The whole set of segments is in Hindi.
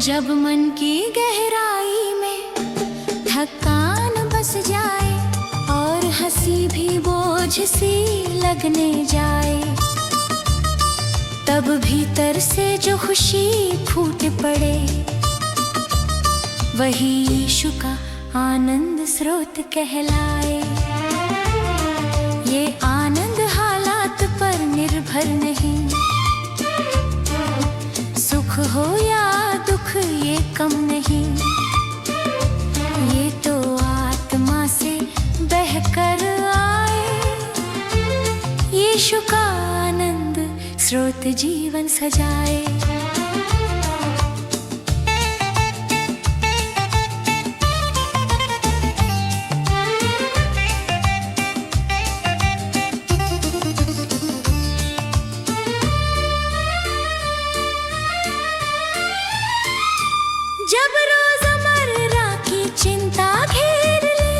जब मन की गहराई में थकान बस जाए और हंसी भी बोझ सी लगने जाए, तब भीतर से जो खुशी फूट पड़े वही यीशु का आनंद स्रोत कहलाए। ये आनंद हालात पर निर्भर नहीं, सुख हो या दुख ये कम नहीं, ये तो आत्मा से बहकर आए। यीशु का आनंद स्रोत जीवन सजाए। जब रोज़मर्रा की चिंता घेर ले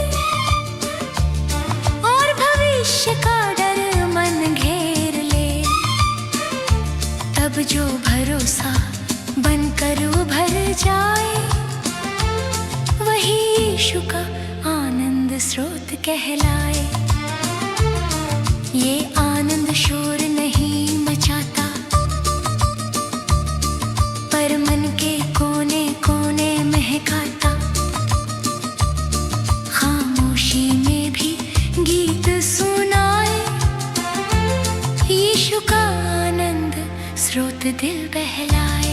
और भविष्य का डर मन घेर ले, तब जो भरोसा बनकर उभर जाए वही यीशु का आनंद स्रोत कहलाए। ये आनंद शोर नहीं मचाता, पर मन के कोने कोने महकाता, खामोशी में भी गीत सुनाए। यीशु का आनंद स्रोत दिल बहलाए।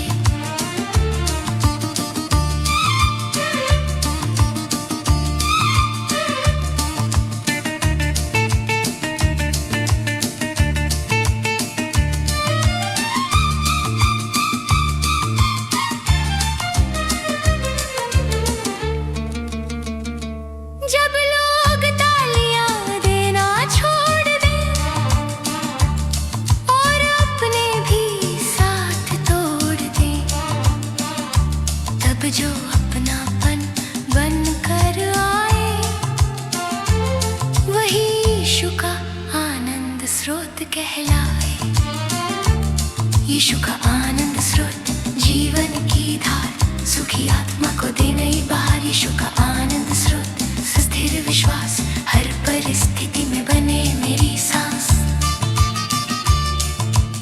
जब लोग तालियां देना छोड़ दें और अपने भी साथ तोड़ दें, तब जो अपनापन बन कर आए वही यीशु का आनंद स्रोत कहलाए। यीशु का आनंद स्रोत जीवन की धार, सुखी आत्मा को दे नई बहार। यीशु का आनंद स्रोत स्थिर विश्वास, हर परिस्थिति में बने मेरी सांस।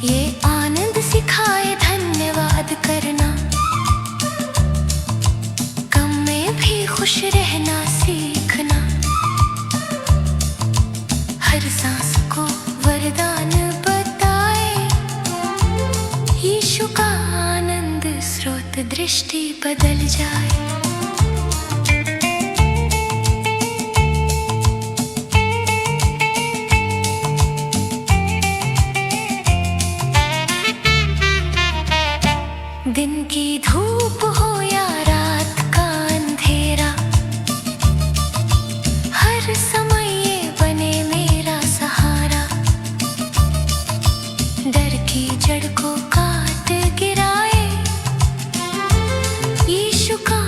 ये आनंद सिखाए धन्यवाद करना, कम में भी खुश रहना सीखना, हर सांस को वरदान बताए। यीशु का आनंद स्रोत दृष्टि बदल जाए। दिन की धूप हो या रात का अंधेरा, हर समय ये बने मेरा सहारा। डर की जड़ को काट गिराए, यीशु का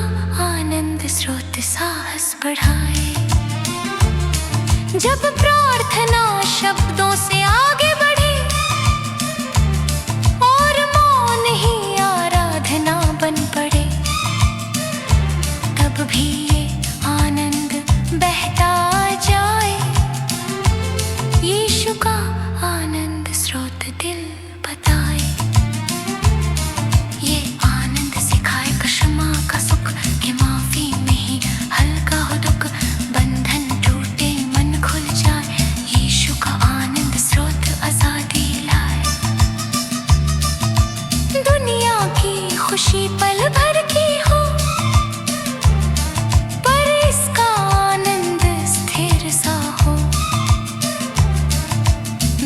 आनंद स्रोत साहस बढ़ाए। जब प्रार्थना शब्दों से आगे बढ़े और मौन ही आराधना बन पड़े, तब भी ये आनंद बहता जाए। यीशु का आनंद स्रोत दिल बताए। ये आनंद सिखाए क्षमा का सुख, कि माफी में ही हल्का हो दुख, बंधन टूटे मन खुल जाए। यीशु का आनंद स्रोत आजादी लाए। दुनिया की खुशी पल भर की हो, पर इसका आनंद स्थिर सा हो।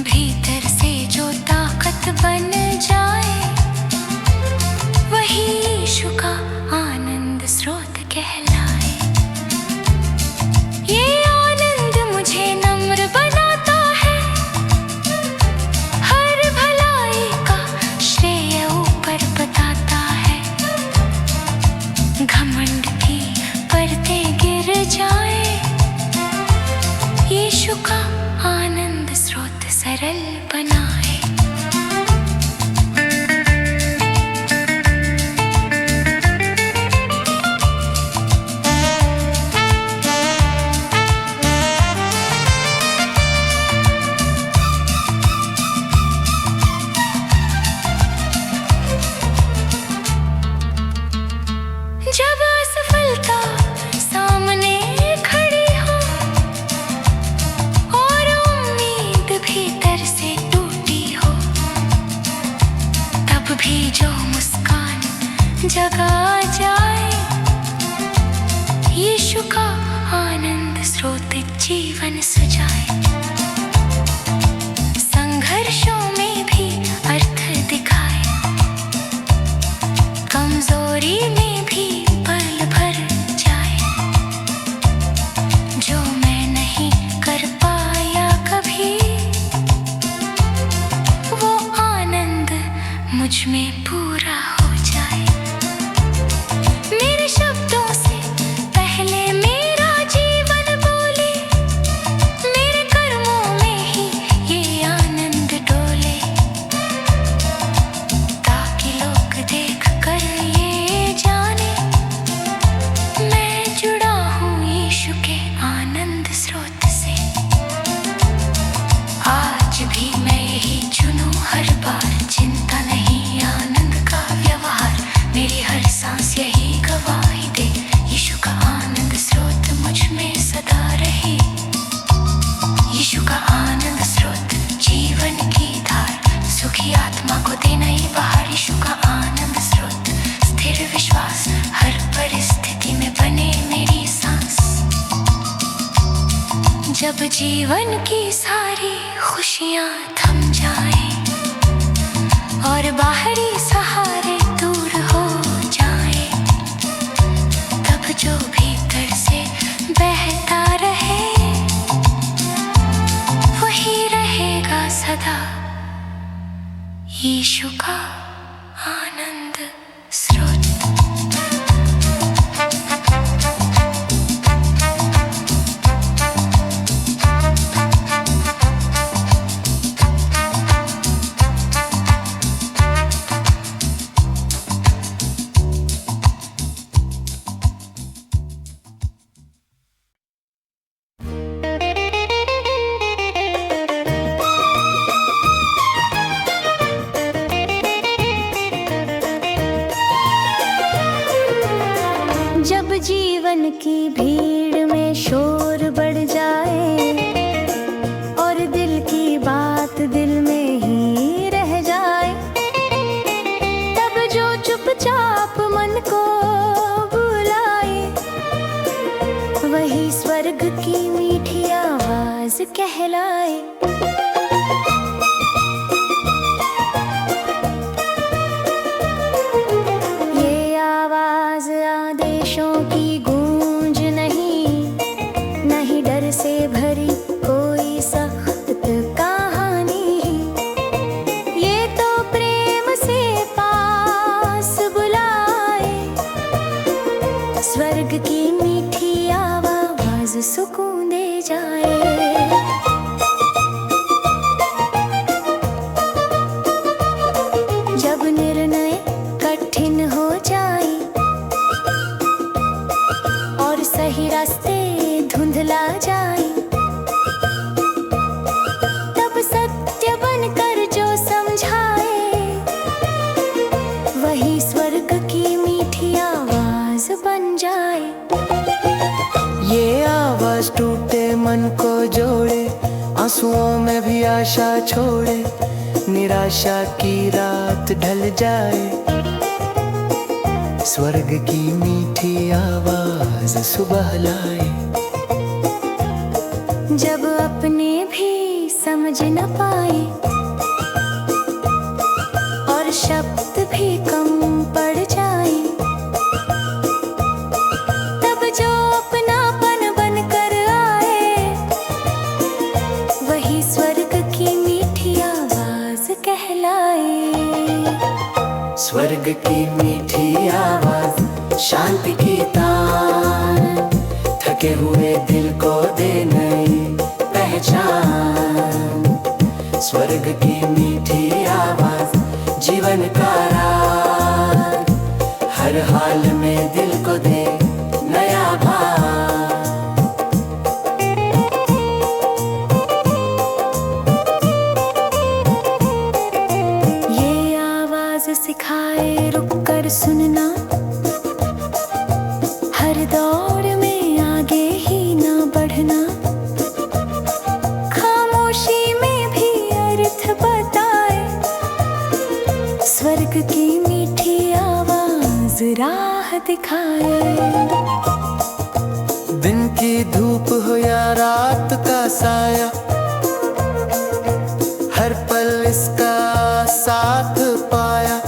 भीतर से जो ताकत बन जाए वही यीशु का आनंद स्रोत कहलाए। ये आनंद मुझे नम्र बनाता है, हर भलाई का श्रेय ऊपर बताता है। घमंड की परतें गिर जाए, यीशु का आनंद स्रोत सरल बनाए। मुझ में पूरा हो जाए। मेरे शब्दों से पहले मेरा जीवन बोले, मेरे कर्मों में ही ये आनंद डोले, ताकि लोग देख कर ये जाने मैं जुड़ा हूँ यीशु के आनंद स्रोत से। आज भी मैं यही चुनूं हर बार, चिंता नहीं आनंद का व्यवहार, मेरी हर सांस यही गवाही दे, यीशु का आनंद स्रोत मुझ में सदा रहे। यीशु का आनंद स्रोत जीवन की धार, सुखी आत्मा को दे नई बहार। यीशु का आनंद स्रोत स्थिर विश्वास, हर परिस्थिति में बने मेरी सांस। जब जीवन की सारी खुशियाँ थम जाएं और बाहरी सहारे दूर हो जाएं, तब जो भीतर से बहता रहे वही रहेगा सदा, यीशु का आनंद स्रोत। जब जीवन की भीड़ में शोर बढ़ जाए और दिल की बात दिल में ही रह जाए, तब जो चुपचाप मन को बुलाए वही स्वर्ग की मीठी आवाज कहलाए। ये आवाज आदेशों की गूंज नहीं, नहीं डर से भरी कोई सख्त कहानी, ये तो प्रेम से पास बुलाए, स्वर्ग की मीठी आवाज सुकून दे जाए। जब निर्णय कठिन हो जाए और सही रास्ते धुंधला जाए, तब सत्य बनकर जो समझाए वही स्वर्ग की मीठी आवाज बन जाए। ये आवाज टूटे मन को जोड़े, आंसुओं में भी आशा छोड़े, निराशा की रात ढल जाए, स्वर्ग की मीठी आवाज सुबह लाए। जब अपने भी समझ न पाए और शब्द भी कम पड़ जाए, तब जो अपनापन बनकर आए वही स्वर्ग की मीठी आवाज कहलाए। स्वर्ग की मीठी आवाज शांति की तान, थके हुए दिल को दे नई पहचान, स्वर्ग की मीठी आवाज जीवन का राग, हर हाल में दिल को दे नया भाव। ये आवाज सिखाए रुक कर सुनना, हर दौर में आगे ही ना बढ़ना, खामोशी में भी अर्थ बताए, स्वर्ग की मीठी आवाज राह दिखाए। दिन की धूप हो या रात का साया, हर पल इसका साथ पाया,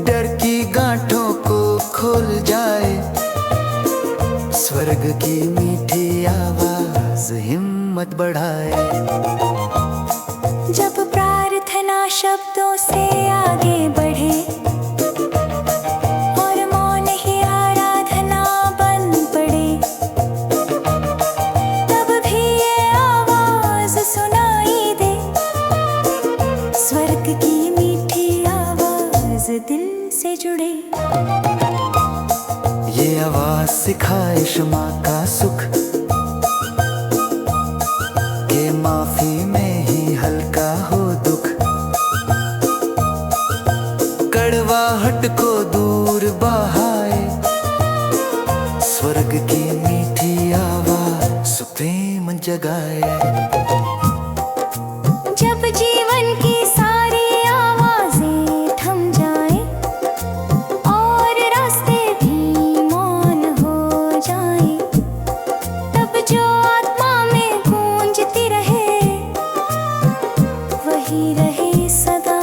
डर की गांठों को खोल जाए, स्वर्ग की मीठी आवाज हिम्मत बढ़ाए। जब प्रार्थना शब्दों से आगे बढ़े और मौन ही आराधना बन पड़े, तब भी ये आवाज सुनाई दे, स्वर्ग की मीठी आवाज दिल से जुड़े। ये आवाज सिखाए क्षमा का सुख, के माफी में ही हल्का हो दुख, कड़वाहट को दूर बहाए, स्वर्ग की मीठी आवाज प्रेम जगाए। जब जीवन की सारी आवाजें थम जाए और रास्ते भी मौन हो जाए, तब जो आत्मा में गूंजती रहे वही रहे सदा,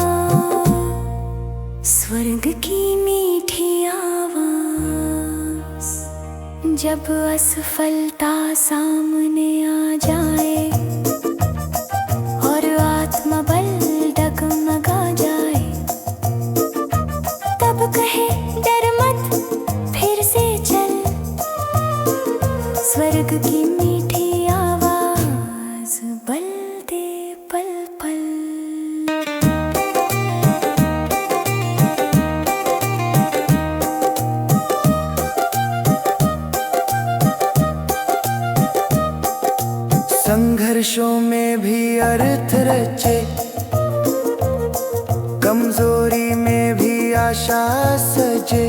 स्वर्ग की मीठी आवाज। जब असफलता सामने आ जाए और आत्मबल डगमगा जाए, तब कहे डर मत फिर से चल, स्वर्ग की मीठी आवाज बल दे पल पल। संघर्षों में भी अर्थ रचे, कमजोरी में भी आशा सजे,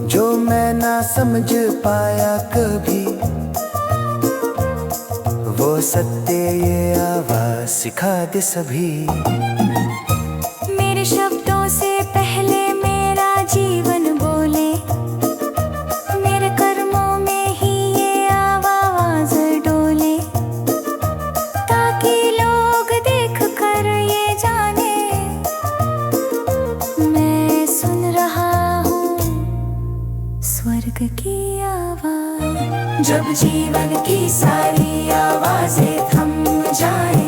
जो मैं ना समझ पाया कभी, वो सत्य ये आवाज सिखा दे सभी। मेरे शब्दों से पहले मेरा जीवन बोले, मेरे कर्मों में ही ये आवाज डोले, ताकि लोग देख कर ये जाने मैं सुन रहा हूँ स्वर्ग की आवाज। जब जीवन की सारी आवाजें थम जाए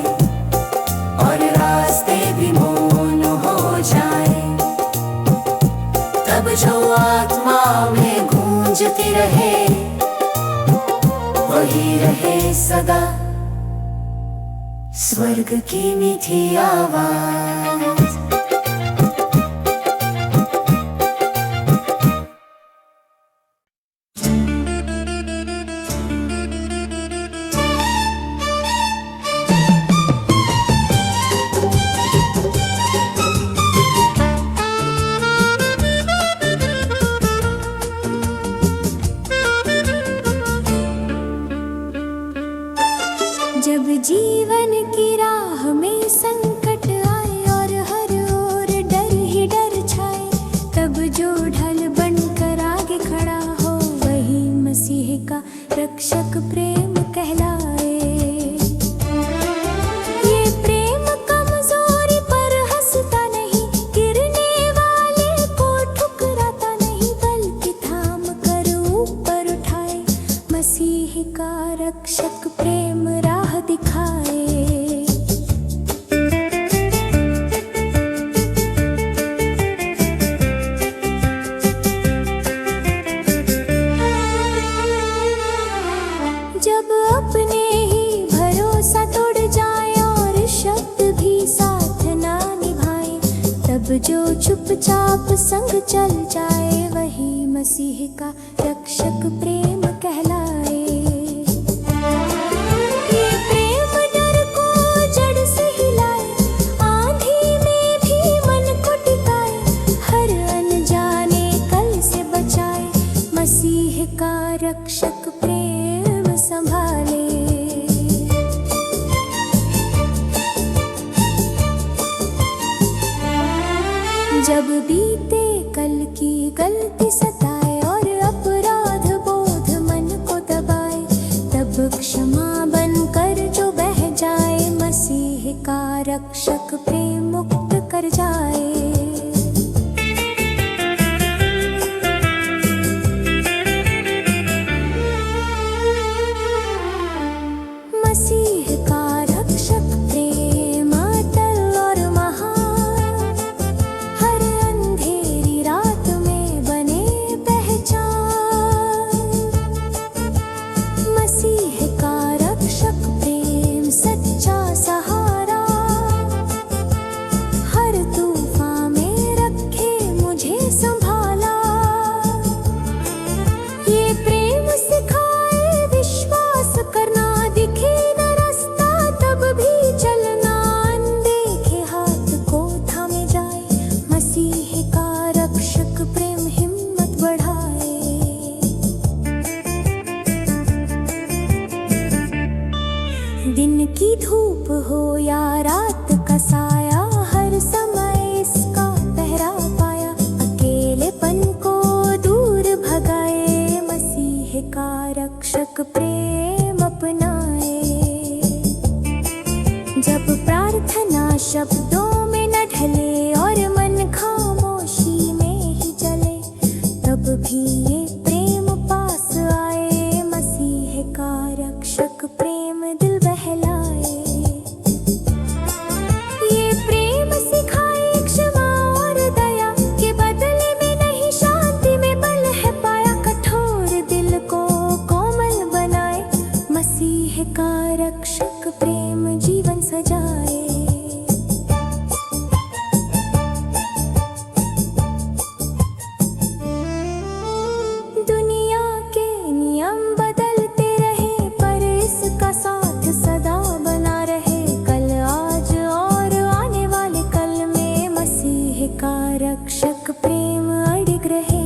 और रास्ते भी मौन हो जाए, तब जो आत्मा में गूंजती रहे वही रहे सदा, स्वर्ग की मीठी आवाज। जब जीवन की राह में संकट आए और हर ओर डर ही डर छाए, तब जो ढल बनकर आगे खड़ा हो वही मसीह का रक्षक प्रेम कहलाए। ये प्रेम कमजोरी पर हंसता नहीं, गिरने वाले को ठुकराता नहीं, बल्कि थाम कर ऊपर उठाए, मसीह का रक्षक प्रेम राह दिखाए। जब अपने ही भरोसा तोड़ जाए और शब्द भी साथ ना निभाए, तब जो चुपचाप संग चल जाए वही मसीह का रक्षक प्रेम कहलाए। ये प्रेम डर को जड़ से हिलाए, आंधी में भी मन को टिकाए, हर अनजाने कल से बचाए, मसीह का रक्षक प्रेम संभाले। जब बीते कल की गलती सताए और अपराध बोध मन को दबाए, तब क्षमा बनकर जो बह जाए, मसीह का रक्षक प्रेम मुक्त कर जाए। मसीह का रक्षक प्रेम अटल दिन की धूप हो या रात का साया, हर समय इसका पहरा पाया। अकेलेपन को दूर भगाए, मसीह का रक्षक प्रेम अपनाए। जब प्रार्थना शब्दों में न ढले और मन खामोशी में ही जले, तब भी ये प्रेम पास आए। मसीह का रक्षक प्रेम दिल बहलाए। ये प्रेम सिखाए क्षमा और दया, के बदले में नहीं शांति में बल है पाया। कठोर दिल को कोमल बनाए, मसीह का रक्षक प्रेम जीवन सजाए। दुनिया के नियम बदलते रहे, पर इसका साथ सदा बना रहे। कल, आज और आने वाले कल में मसीह का रक्षक प्रेम अडिग रहे।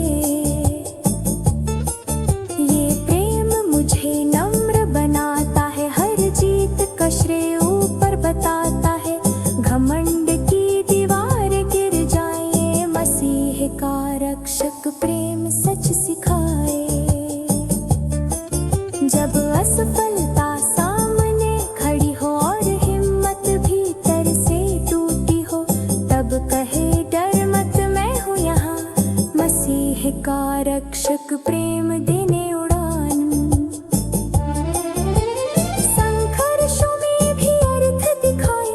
ये प्रेम मुझे नम्र बनाता है, हर जीत का श्रेय ऊपर बताता है। घमंड की दीवार गिर जाए, मसीह का रक्षक प्रेम सच सिखाए। जब असफलता सामने खड़ी हो और हिम्मत भीतर से टूटी हो, तब कहे डर मत, मैं हूँ यहाँ। मसीह का रक्षक प्रेम देने उड़ान। संघर्षों में भी अर्थ दिखाए,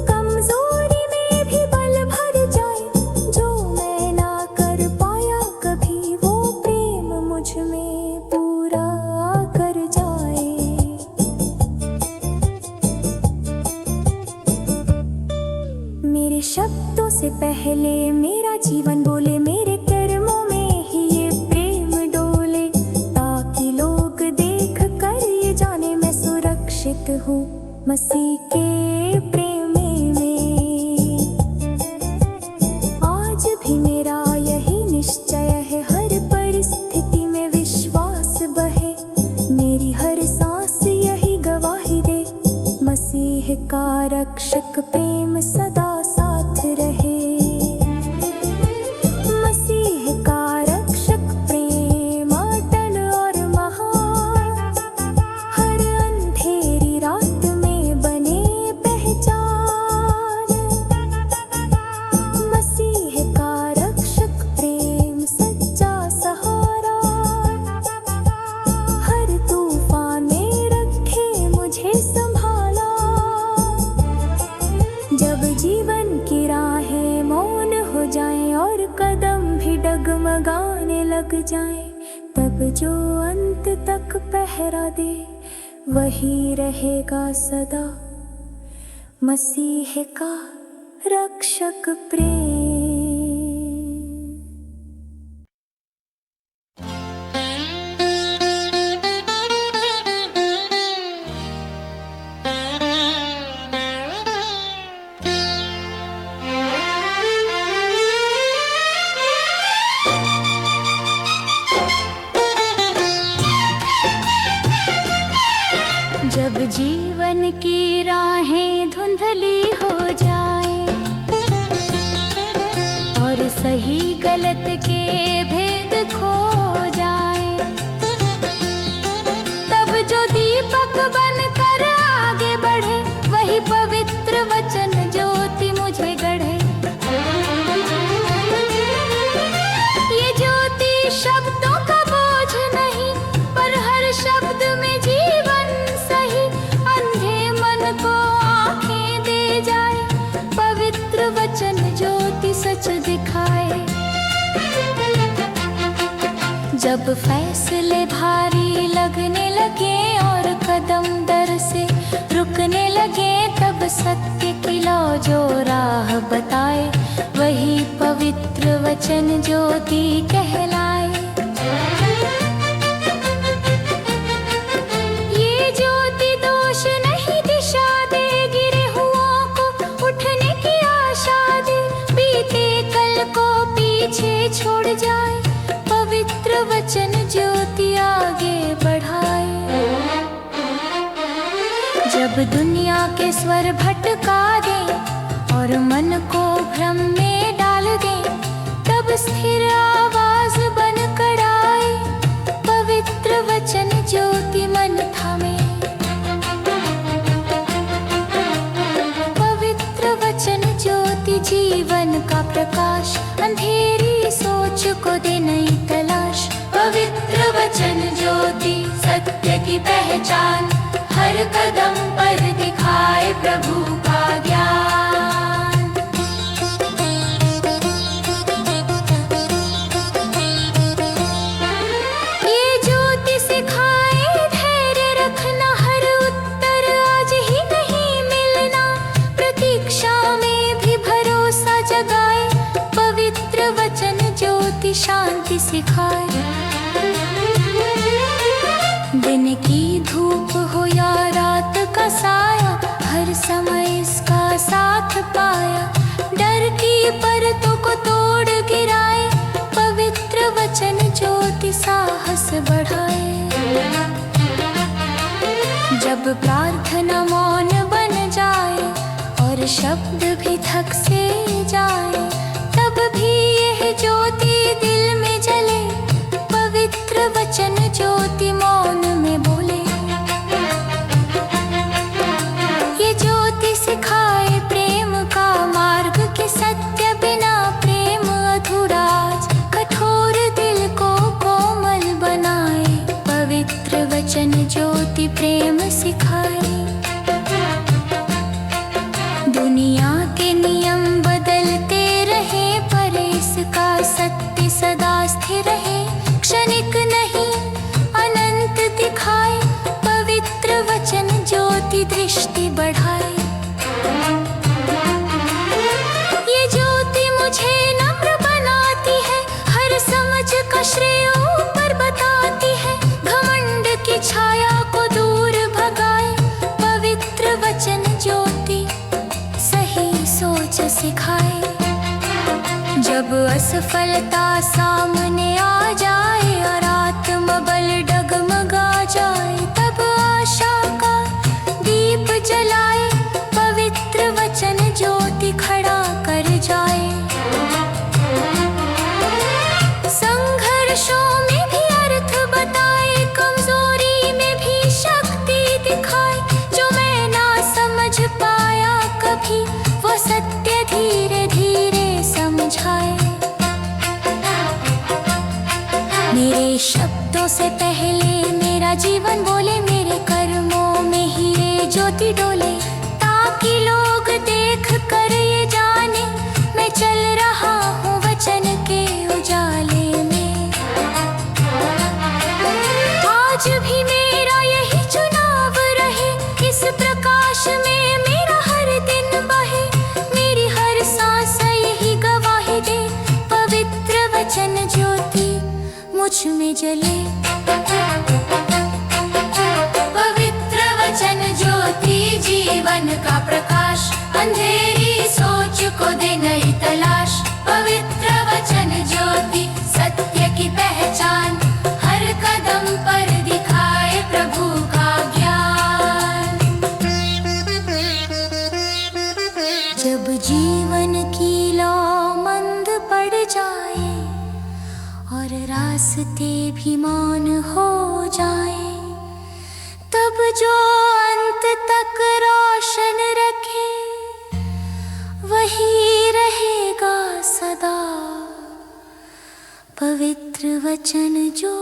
कमजोरी में भी बल भर जाए। जो मैं ना कर पाया कभी, वो प्रेम मुझ में पूरा कर जाए। मेरे शब्दों से पहले मेरा जीवन बोले, मेरे कर्मों में ही ये प्रेम डोले। ताकि लोग देख कर ये जाने, मैं सुरक्षित हूँ मसीह के प्रेम में। आज भी मेरा यही निश्चय है, हर परिस्थिति में विश्वास बहे। मेरी हर सांस यही गवाही दे, मसीह का रक्षक प्रेम सदा साथ रहे। मसीह का रक्षक प्रेम अटल और महान, हर अंधेरी रात में बने पहचान। मसीह का रक्षक प्रेम सच्चा सहारा, हर तूफान में रखे मुझे संभाला। जब जीवन की राहें मौन हो जाएं और कदम भी डगमगाने लग जाएं, तब जो अंत तक पहरा दे, वही रहेगा सदा मसीह का रक्षक प्रेम। जब जीवन की राहें धुंधली हो जाए और सही गलत के भेद खो जाए, तब जो दीपक बनकर आगे बढ़े, वही पवित्र वचन ज्योति मुझे गढ़े। ये ज्योति शब्दों का बोझ नहीं, पर हर शब्द में जीवन सही। अंधे मन को आंखें दे जाए, पवित्र वचन ज्योति सच दिखाए। जब फैसले भारी लगने लगे और कदम दर से रुकने लगे, तब सत्य की लौ जो राह बताए, वही पवित्र वचन ज्योति कहलाए। ये ज्योति दोष नहीं दिशा दे, गिरे हुओं को उठने की आशा दे। बीते कल को पीछे छोड़ जाए, पवित्र वचन ज्योति आगे बढ़ाए। जब दुनिया के स्वर भटका दे और मन को भ्रम में डाल दे, तब स्थिर आवाज बन कर आए पवित्र वचन ज्योति मन थामे। पवित्र वचन ज्योति जीवन का प्रकाश, अंधेरी सोच को दे नई तलाश। पवित्र वचन ज्योति सत्य की पहचान, हर कदम पर दिखाए प्रभु का ज्ञान। ये ज्योति सिखाए धैर्य रखना, हर उत्तर आज ही नहीं मिलना, प्रतीक्षा में भी भरोसा जगाए। पवित्र वचन ज्योति शांति सिखाए। दिन की धूप हो या रात का साया, हर समय इसका साथ पाया। डर की परतों को तोड़ गिराए, पवित्र वचन ज्योति साहस बढ़ाए। जब प्रार्थना मौन बन जाए और शब्द भी थक से जाए, तब भी यह ज्योति दिल में जले। पवित्र वचन ज्योति मौन में बोले। ये ज्योति सिखाए प्रेम का मार्ग, कि सत्य बिना प्रेम अधूरा। कठोर दिल को कोमल बनाए, पवित्र वचन ज्योति प्रेम सिखाए। दुनिया के नियम बदलते रहे, पर इसका सत्य सदा स्थिर रहे। क्षणिक नहीं अनंत दिखाए, पवित्र वचन ज्योति दृष्टि बढ़ाए। ये ज्योति मुझे नम्र बनाती है, हर समझ का श्रेय ऊपर बताती है। घमंड की छाया को दूर भगाए, पवित्र वचन ज्योति सही सोच सिखाए। जब असफलता सामने आ जाए और आत्मबल डगमगा जाए, तब आशा का दीप जलाए। पवित्र वचन ज्योति खड़ा कर जाए। संघर्षों में भी अर्थ बताए, कमजोरी में भी शक्ति दिखाए। जो मैं ना समझ पाया कभी, वो सत्य धीरे धीरे समझाए। मेरे शब्दों से पहले मेरा जीवन बोले, मेरे कर्मों में हीरे ज्योति डोले। ताकि लोग देख कर ये जाने, मैं चल रहा हूँ वचन के उजाले में। आज भी मेरा यही चुनाव रहे, इस प्रकाश में मेरा हर दिन बहे। मेरी हर सांस यही गवाही दे, पवित्र वचन ज्योति मुझ में जले। पवित्र वचन ज्योति जीवन का प्रकाश, अंधेरी सोच को दे नई तलाश। पवित्र वचन ज्योति सत्य की पहचान, हर कदम पर दिखाए प्रभु का ज्ञान। जब जीवन की लौ मंद पड़ जाए और रास्ते भी मौन हो जाए, तब जो अंत तक रोशन रखे, वही रहेगा सदा। पवित्र वचन जो